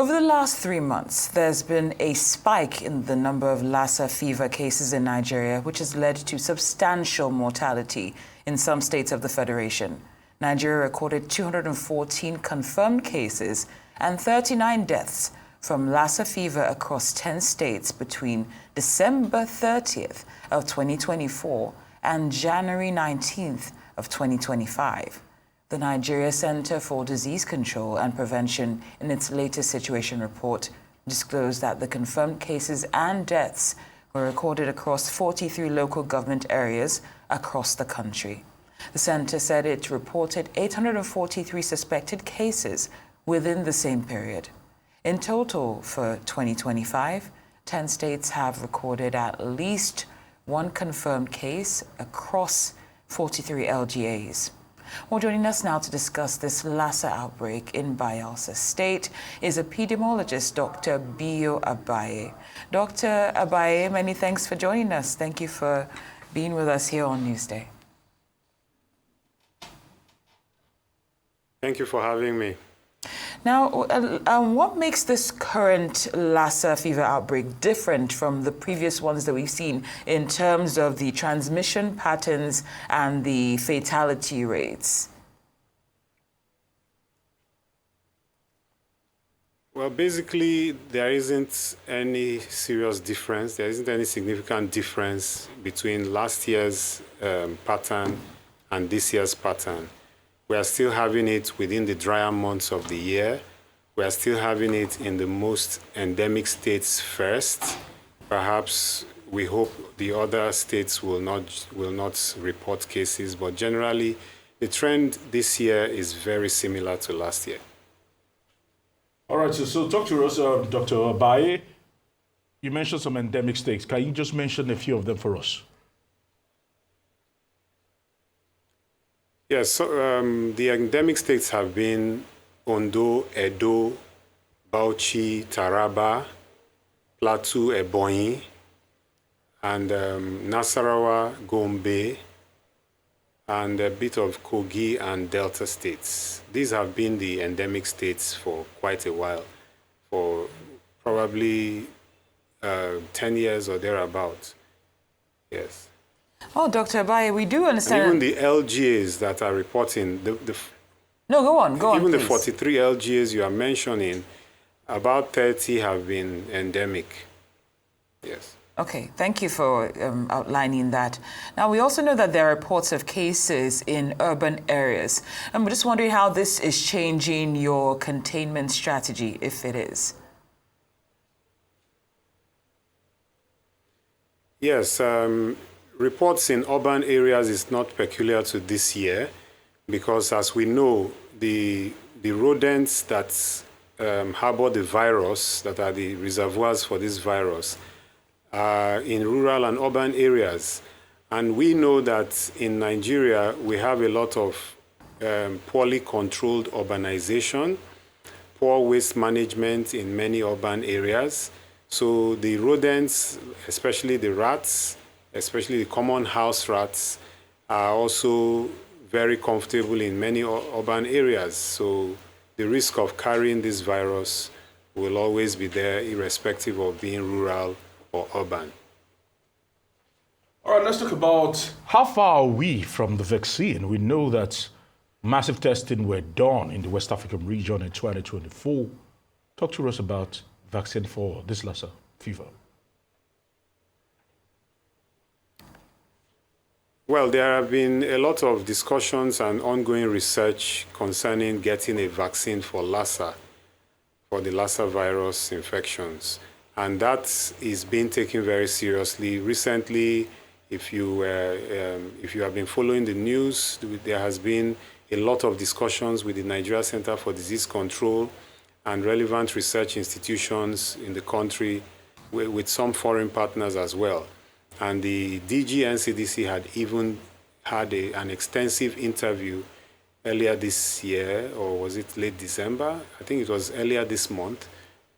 Over the last 3 months, there's been a spike in the number of Lassa fever cases in Nigeria, which has led to substantial mortality in some states of the Federation. Nigeria recorded 214 confirmed cases and 39 deaths from Lassa fever across 10 states between December 30th of 2024 and January 19th of 2025. The Nigeria Center for Disease Control and Prevention, in its latest situation report, disclosed that the confirmed cases and deaths were recorded across 43 local government areas across the country. The center said it reported 843 suspected cases within the same period. In total, for 2025, 10 states have recorded at least one confirmed case across 43 LGAs. Well, joining us now to discuss this Lassa outbreak in Bayelsa State is epidemiologist Dr. Abaye. Dr. Abaye, many thanks for joining us. Thank you for being with us here on Newsday. Thank you for having me. Now, what makes this current Lassa fever outbreak different from the previous ones that we've seen in terms of the transmission patterns and the fatality rates? Well, basically, there isn't any serious difference. There isn't any significant difference between last year's pattern and this year's pattern. We are still having it within the drier months of the year. We are still having it in the most endemic states first. Perhaps we hope the other states will not report cases, but generally the trend this year is very similar to last year. All right, so talk to us, Dr. Abaye. You mentioned some endemic states. Can you just mention a few of them for us? Yes, so the endemic states have been Ondo, Edo, Bauchi, Taraba, Plateau, Ebonyi, and Nasarawa, Gombe, and a bit of Kogi and Delta states. These have been the endemic states for quite a while, for probably 10 years or thereabout. Yes. Oh, Dr. Abaye, we do understand. And even the LGAs that are reporting, No, go on, even please. the 43 LGAs you are mentioning, about 30 have been endemic. Yes. Okay, thank you for outlining that. Now, we also know that there are reports of cases in urban areas. And we're just wondering how this is changing your containment strategy, if it is. Yes, reports in urban areas is not peculiar to this year because, as we know, the rodents that harbor the virus, that are the reservoirs for this virus, are in rural and urban areas. And we know that in Nigeria, we have a lot of poorly controlled urbanization, poor waste management in many urban areas. So the rodents, especially the rats, especially the common house rats, are also very comfortable in many urban areas. So the risk of carrying this virus will always be there, irrespective of being rural or urban. All right, let's talk about how far are we from the vaccine. We know that massive testing were done in the West African region in 2024. Talk to us about vaccine for this Lassa fever. Well, there have been a lot of discussions and ongoing research concerning getting a vaccine for Lassa, for the Lassa virus infections. And that is being taken very seriously. Recently, if you have been following the news, there has been a lot of discussions with the Nigeria Center for Disease Control and relevant research institutions in the country, with some foreign partners as well. And the DG NCDC had even had an extensive interview earlier this year, or was it late December? I think it was earlier this month,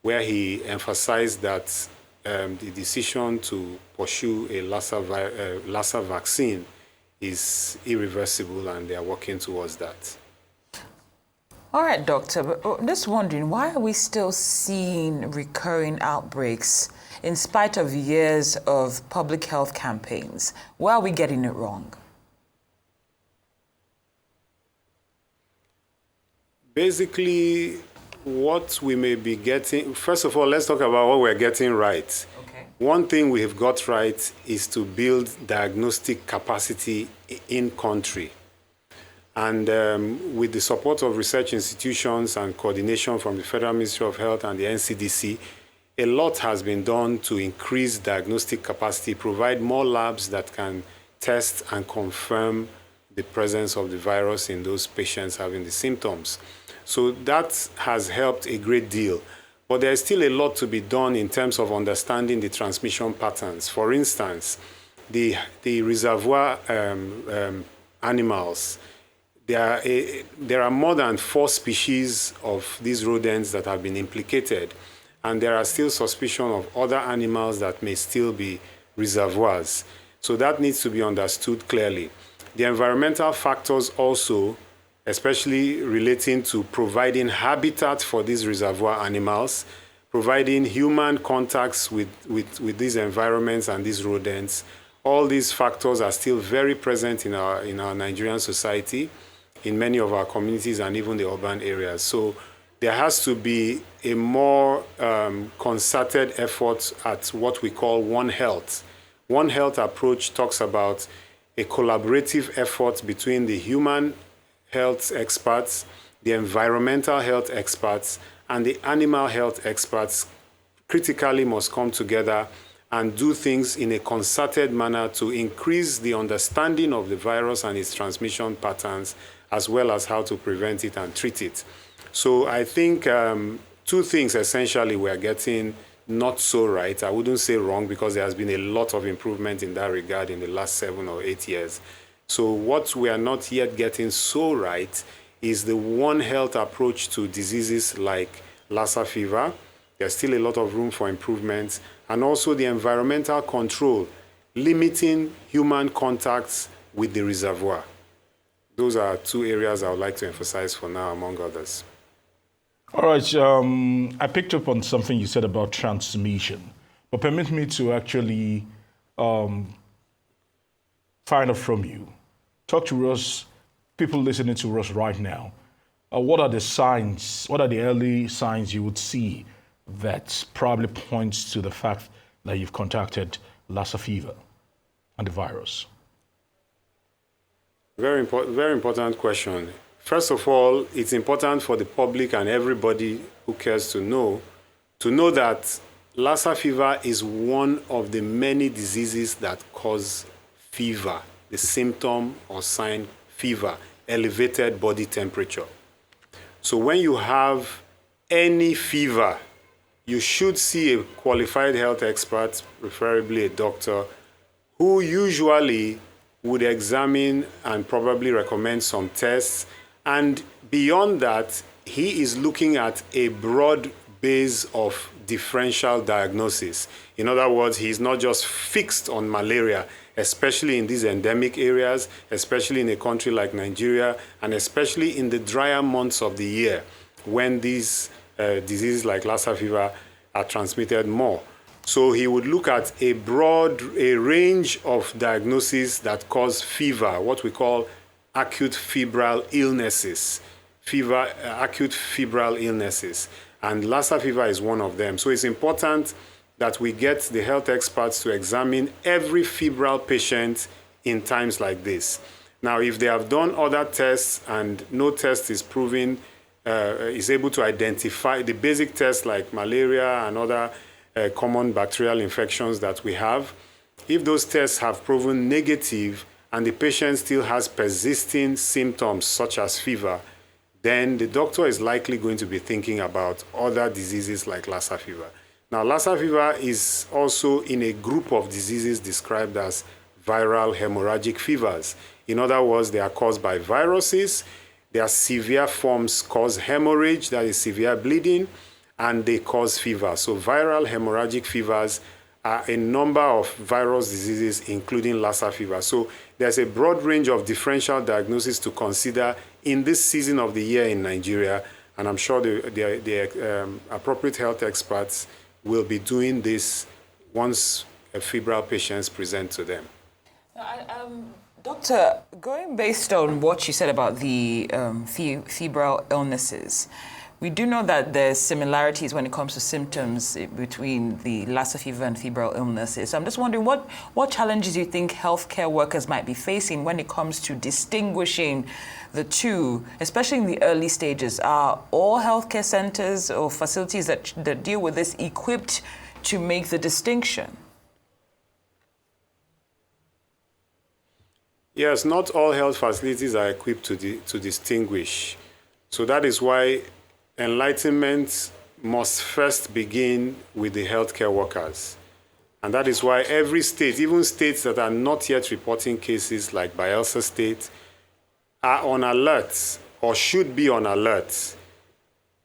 where he emphasized that the decision to pursue a Lassa vaccine is irreversible, and they are working towards that. All right, doctor, but I'm just wondering, why are we still seeing recurring outbreaks in spite of years of public health campaigns? Why are we getting it wrong? Basically, what we may be getting, first of all, let's talk about what we're getting right. Okay. One thing we have got right is to build diagnostic capacity in country. And with the support of research institutions and coordination from the Federal Ministry of Health and the NCDC, a lot has been done to increase diagnostic capacity, provide more labs that can test and confirm the presence of the virus in those patients having the symptoms. So that has helped a great deal. But there's still a lot to be done in terms of understanding the transmission patterns. For instance, the reservoir animals, there are more than 4 species of these rodents that have been implicated, and there are still suspicion of other animals that may still be reservoirs. So that needs to be understood clearly. The environmental factors also, especially relating to providing habitat for these reservoir animals, providing human contacts with these environments and these rodents, all these factors are still very present in our Nigerian society, in many of our communities and even the urban areas. So there has to be a more concerted effort at what we call One Health. One Health approach talks about a collaborative effort between the human health experts, the environmental health experts, and the animal health experts critically must come together and do things in a concerted manner to increase the understanding of the virus and its transmission patterns, as well as how to prevent it and treat it. So I think 2 things essentially we're getting not so right. I wouldn't say wrong, because there has been a lot of improvement in that regard in the last 7 or 8 years. So what we are not yet getting so right is the One Health approach to diseases like Lassa fever. There's still a lot of room for improvement. And also the environmental control, limiting human contacts with the reservoir. Those are 2 areas I would like to emphasize for now, among others. All right. I picked up on something you said about transmission, but permit me to actually find out from you. Talk to us, people listening to us right now. What are the signs, what are the early signs you would see that probably points to the fact that you've contracted Lassa fever and the virus? Very important question. First of all, it's important for the public and everybody who cares to know that Lassa fever is one of the many diseases that cause fever, the symptom or sign fever, elevated body temperature. So when you have any fever, you should see a qualified health expert, preferably a doctor, who usually would examine and probably recommend some tests. And beyond that, he is looking at a broad base of differential diagnosis. In other words, he's not just fixed on malaria, especially in these endemic areas, especially in a country like Nigeria, and especially in the drier months of the year when these diseases like Lassa fever are transmitted more. So he would look at a range of diagnoses that cause fever, what we call acute febrile illnesses, acute febrile illnesses. And Lassa fever is one of them. So it's important that we get the health experts to examine every febrile patient in times like this. Now, if they have done other tests and no test is proven, is able to identify the basic tests like malaria and other common bacterial infections that we have, if those tests have proven negative and the patient still has persisting symptoms such as fever, then the doctor is likely going to be thinking about other diseases like Lassa fever. Now, Lassa fever is also in a group of diseases described as viral hemorrhagic fevers. In other words, they are caused by viruses. Their severe forms cause hemorrhage, that is severe bleeding, and they cause fever. So viral hemorrhagic fevers are a number of virus diseases, including Lassa fever. So there's a broad range of differential diagnosis to consider in this season of the year in Nigeria, and I'm sure the appropriate health experts will be doing this once febrile patients present to them. Doctor, going based on what you said about the febrile illnesses, we do know that there's similarities when it comes to symptoms between the Lassa fever and febrile illnesses. So I'm just wondering what challenges you think healthcare workers might be facing when it comes to distinguishing the two, especially in the early stages. Are all healthcare centers or facilities that deal with this equipped to make the distinction? Yes, not all health facilities are equipped to distinguish. So that is why enlightenment must first begin with the healthcare workers. And that is why every state, even states that are not yet reporting cases like Bayelsa State, are on alert or should be on alert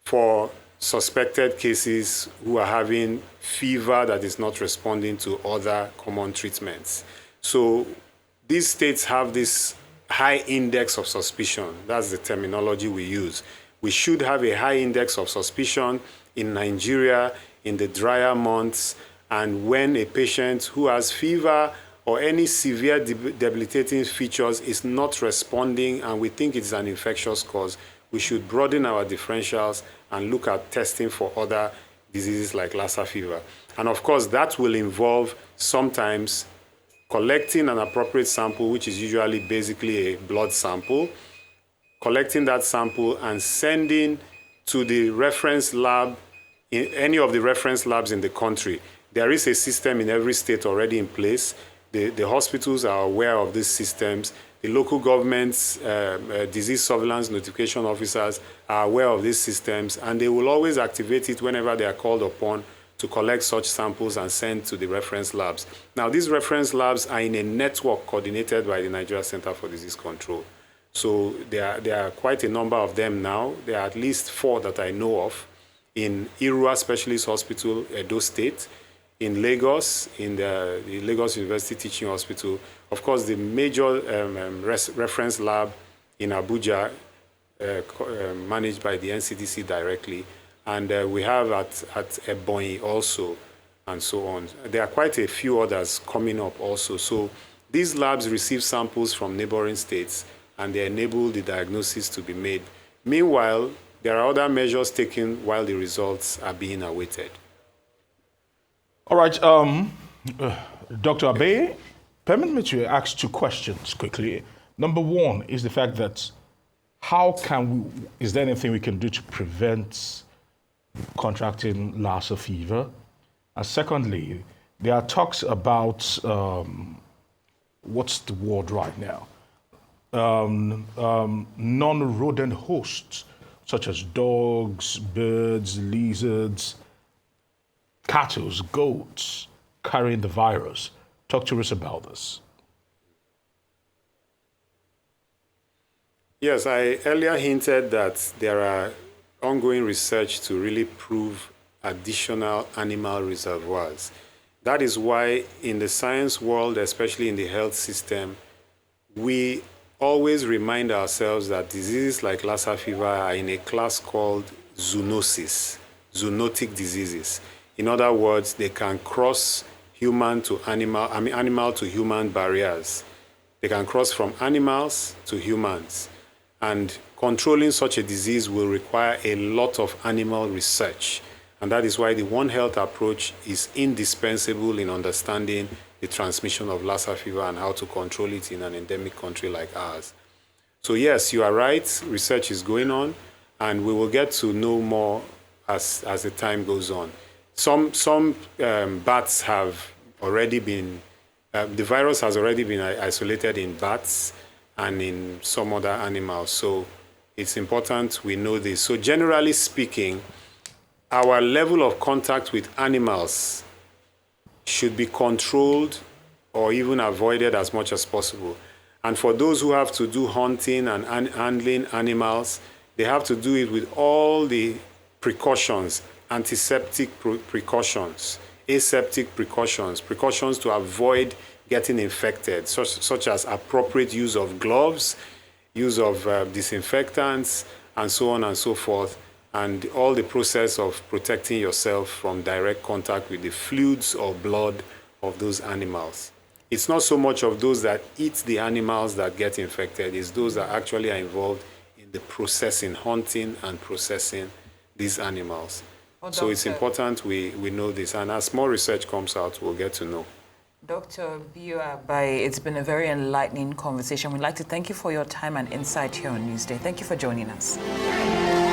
for suspected cases who are having fever that is not responding to other common treatments. So these states have this high index of suspicion. That's the terminology we use. We should have a high index of suspicion in Nigeria in the drier months, and when a patient who has fever or any severe debilitating features is not responding and we think it's an infectious cause, we should broaden our differentials and look at testing for other diseases like Lassa fever. And of course, that will involve sometimes collecting an appropriate sample, which is usually basically a blood sample, collecting that sample and sending to the reference lab, in any of the reference labs in the country. There is a system in every state already in place. The hospitals are aware of these systems. The local government's disease surveillance notification officers are aware of these systems, and they will always activate it whenever they are called upon to collect such samples and send to the reference labs. Now, these reference labs are in a network coordinated by the Nigeria Center for Disease Control. So there are quite a number of them now. There are at least 4 that I know of in Irua Specialist Hospital, Edo State, in Lagos, in the Lagos University Teaching Hospital. Of course, the major reference lab in Abuja, managed by the NCDC directly. And we have at Abaye also, and so on. There are quite a few others coming up also. So these labs receive samples from neighboring states, and they enable the diagnosis to be made. Meanwhile, there are other measures taken while the results are being awaited. All right, Dr. Abaye, permit me to ask 2 questions quickly. Number 1 is the fact that is there anything we can do to prevent contracting Lassa fever? And secondly, there are talks about, what's the word right now? Non-rodent hosts, such as dogs, birds, lizards, cattle, goats, carrying the virus. Talk to us about this. Yes, I earlier hinted that there are ongoing research to really prove additional animal reservoirs. That is why in the science world, especially in the health system, we always remind ourselves that diseases like Lassa fever are in a class called zoonotic diseases. In other words, they can cross animal to human barriers. They can cross from animals to humans. And controlling such a disease will require a lot of animal research. And that is why the One Health approach is indispensable in understanding the transmission of Lassa fever and how to control it in an endemic country like ours. So yes, you are right, research is going on, and we will get to know more as the time goes on. Some bats have already been, the virus has already been isolated in bats and in some other animals. So it's important we know this. So generally speaking, our level of contact with animals should be controlled or even avoided as much as possible. And for those who have to do hunting and handling animals, they have to do it with all the precautions, antiseptic precautions, aseptic precautions to avoid getting infected, such as appropriate use of gloves, use of disinfectants, and so on and so forth, and all the process of protecting yourself from direct contact with the fluids or blood of those animals. It's not so much of those that eat the animals that get infected, it's those that actually are involved in the processing, hunting and processing these animals. Well, so it's important we know this, and as more research comes out, we'll get to know. Dr. Abaye, it's been a very enlightening conversation. We'd like to thank you for your time and insight here on Newsday. Thank you for joining us.